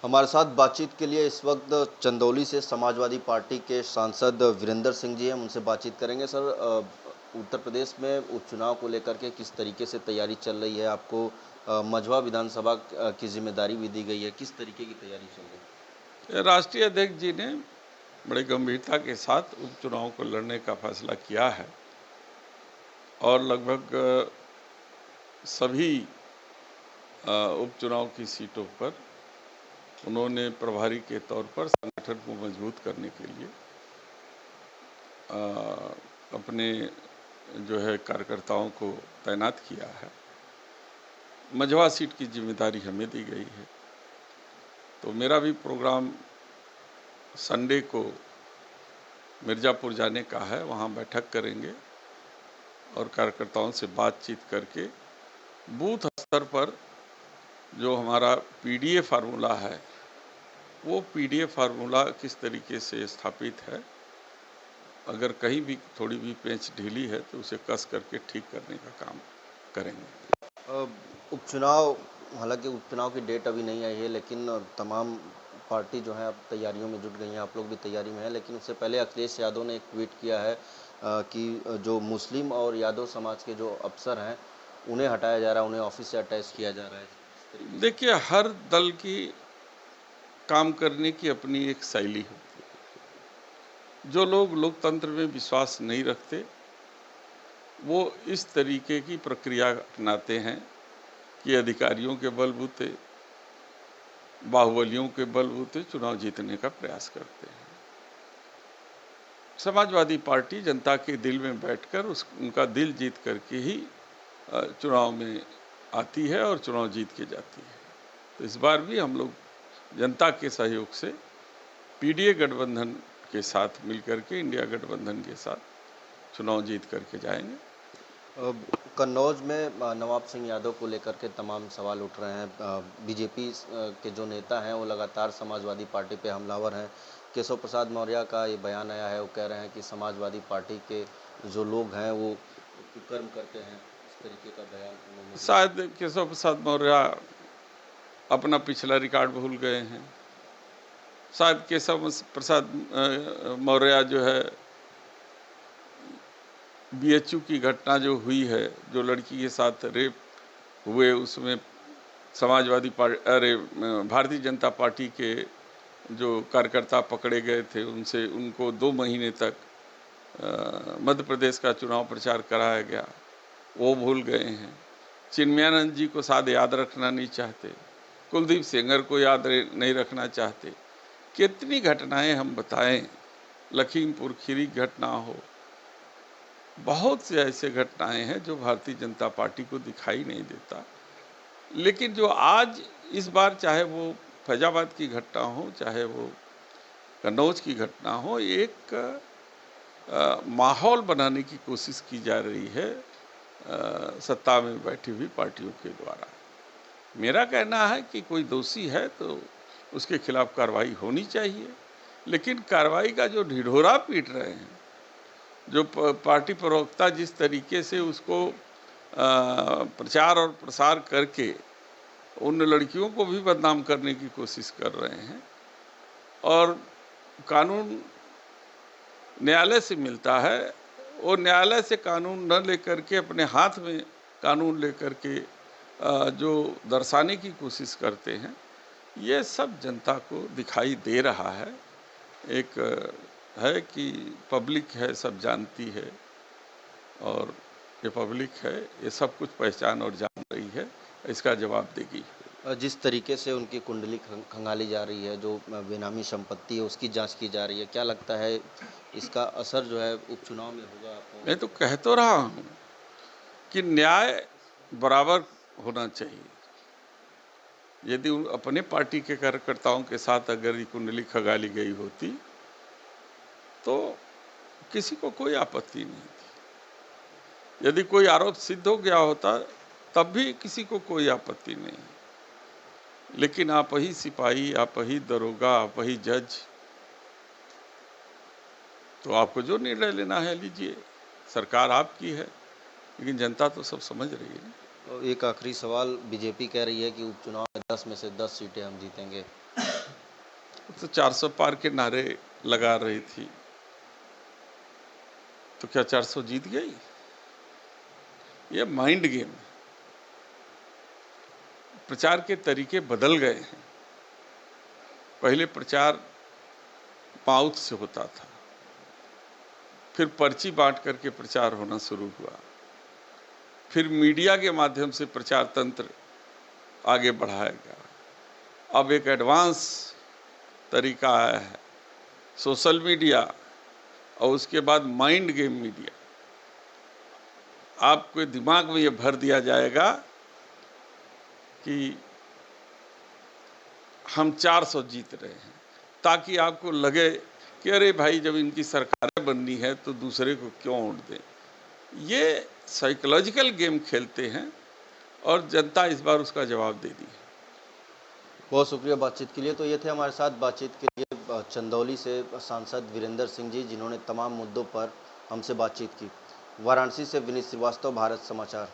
हमारे साथ बातचीत के लिए इस वक्त चंदौली से समाजवादी पार्टी के सांसद वीरेंद्र सिंह जी हैं। हम उनसे बातचीत करेंगे। सर, उत्तर प्रदेश में उपचुनाव को लेकर के किस तरीके से तैयारी चल रही है? आपको मझवा विधानसभा की जिम्मेदारी भी दी गई है, किस तरीके की तैयारी चल रही है? राष्ट्रीय अध्यक्ष जी ने बड़ी गंभीरता के साथ उपचुनाव को लड़ने का फैसला किया है और लगभग सभी उपचुनाव की सीटों पर उन्होंने प्रभारी के तौर पर संगठन को मजबूत करने के लिए अपने जो है कार्यकर्ताओं को तैनात किया है। मझवा सीट की जिम्मेदारी हमें दी गई है, तो मेरा भी प्रोग्राम संडे को मिर्ज़ापुर जाने का है। वहाँ बैठक करेंगे और कार्यकर्ताओं से बातचीत करके बूथ स्तर पर जो हमारा पीडीए फार्मूला है, वो पीडीए फार्मूला किस तरीके से स्थापित है, अगर कहीं भी थोड़ी भी पेंच ढीली है तो उसे कस करके ठीक करने का काम करेंगे। उपचुनाव, हालांकि उपचुनाव की डेट अभी नहीं आई है, लेकिन तमाम पार्टी जो है अब तैयारियों में जुट गई हैं। आप लोग भी तैयारी में हैं, लेकिन उससे पहले अखिलेश यादव ने एक ट्वीट किया है कि जो मुस्लिम और यादव समाज के जो अफसर हैं उन्हें हटाया जा रहा है, उन्हें ऑफिस से अटैच किया जा रहा है। देखिए, हर दल की काम करने की अपनी एक शैली होती है। जो लोग लोकतंत्र में विश्वास नहीं रखते वो इस तरीके की प्रक्रिया अपनाते हैं कि अधिकारियों के बलबूते, बाहुबलियों के बलबूते चुनाव जीतने का प्रयास करते हैं। समाजवादी पार्टी जनता के दिल में बैठकर उनका दिल जीत करके ही चुनाव में आती है और चुनाव जीत के जाती है। तो इस बार भी हम लोग जनता के सहयोग से पीडीए गठबंधन के साथ मिलकर के, इंडिया गठबंधन के साथ चुनाव जीत करके जाएंगे। कन्नौज में नवाब सिंह यादव को लेकर के तमाम सवाल उठ रहे हैं। बीजेपी के जो नेता हैं वो लगातार समाजवादी पार्टी पे हमलावर हैं। केशव प्रसाद मौर्य का ये बयान आया है, वो कह रहे हैं कि समाजवादी पार्टी के जो लोग हैं वो कुकर्म करते हैं, इस तरीके का बयान उन्होंने। शायद केशव प्रसाद मौर्य अपना पिछला रिकॉर्ड भूल गए हैं। शायद केशव प्रसाद मौर्य जो है बीएचयू की घटना जो हुई है, जो लड़की के साथ रेप हुए, उसमें समाजवादी पार्टी, भारतीय जनता पार्टी के जो कार्यकर्ता पकड़े गए थे, उनको 2 महीने तक मध्य प्रदेश का चुनाव प्रचार कराया गया, वो भूल गए हैं। चिन्मयानंद जी को शायद याद रखना नहीं चाहते, कुलदीप सेंगर को याद नहीं रखना चाहते। कितनी घटनाएं हम बताएं, लखीमपुर खीरी घटना हो, बहुत से ऐसे घटनाएं हैं जो भारतीय जनता पार्टी को दिखाई नहीं देता। लेकिन जो आज इस बार, चाहे वो फैजाबाद की घटना हो, चाहे वो कन्नौज की घटना हो, एक माहौल बनाने की कोशिश की जा रही है सत्ता में बैठी हुई पार्टियों के द्वारा। मेरा कहना है कि कोई दोषी है तो उसके खिलाफ कार्रवाई होनी चाहिए, लेकिन कार्रवाई का जो ढिढोरा पीट रहे हैं, जो पार्टी प्रवक्ता जिस तरीके से उसको प्रचार और प्रसार करके उन लड़कियों को भी बदनाम करने की कोशिश कर रहे हैं, और कानून न्यायालय से मिलता है, वो न्यायालय से कानून न लेकर के अपने हाथ में कानून लेकर के जो दर्शाने की कोशिश करते हैं, ये सब जनता को दिखाई दे रहा है। एक है कि पब्लिक है, सब जानती है, और ये पब्लिक है, ये सब कुछ पहचान और जान रही है, इसका जवाब देगी। जिस तरीके से उनकी कुंडली खंगाली जा रही है, जो बेनामी संपत्ति है उसकी जांच की जा रही है, क्या लगता है इसका असर जो है उपचुनाव में होगा? मैं तो कह तो रहा हूँ कि न्याय बराबर होना चाहिए। यदि अपने पार्टी के कार्यकर्ताओं के साथ अगर ये कुंडली खंगाली गई होती तो किसी को कोई आपत्ति नहीं थी। यदि कोई आरोप सिद्ध हो गया होता तब भी किसी को कोई आपत्ति नहीं। लेकिन आप ही सिपाही, आप ही दरोगा, आप ही जज, तो आपको जो निर्णय लेना है लीजिए, सरकार आपकी है, लेकिन जनता तो सब समझ रही है। तो एक आखिरी सवाल, बीजेपी कह रही है कि उपचुनाव में 10 में से 10 सीटें हम जीतेंगे, तो 400 पार के नारे लगा रही थी, तो क्या 400 जीत गई? ये माइंड गेम है। प्रचार के तरीके बदल गए हैं। पहले प्रचार माउथ से होता था, फिर पर्ची बांट करके प्रचार होना शुरू हुआ, फिर मीडिया के माध्यम से प्रचार तंत्र आगे बढ़ाया गया। अब एक एडवांस तरीका आया है, सोशल मीडिया, और उसके बाद माइंड गेम मीडिया। आपके दिमाग में ये भर दिया जाएगा कि हम 400 जीत रहे हैं, ताकि आपको लगे कि अरे भाई, जब इनकी सरकारें बननी है तो दूसरे को क्यों वोट दें। ये साइकोलॉजिकल गेम खेलते हैं और जनता इस बार उसका जवाब दे दी है। बहुत शुक्रिया बातचीत के लिए। तो ये थे हमारे साथ बातचीत के लिए चंदौली से सांसद वीरेंद्र सिंह जी, जिन्होंने तमाम मुद्दों पर हमसे बातचीत की। वाराणसी से विनीत श्रीवास्तव, भारत समाचार।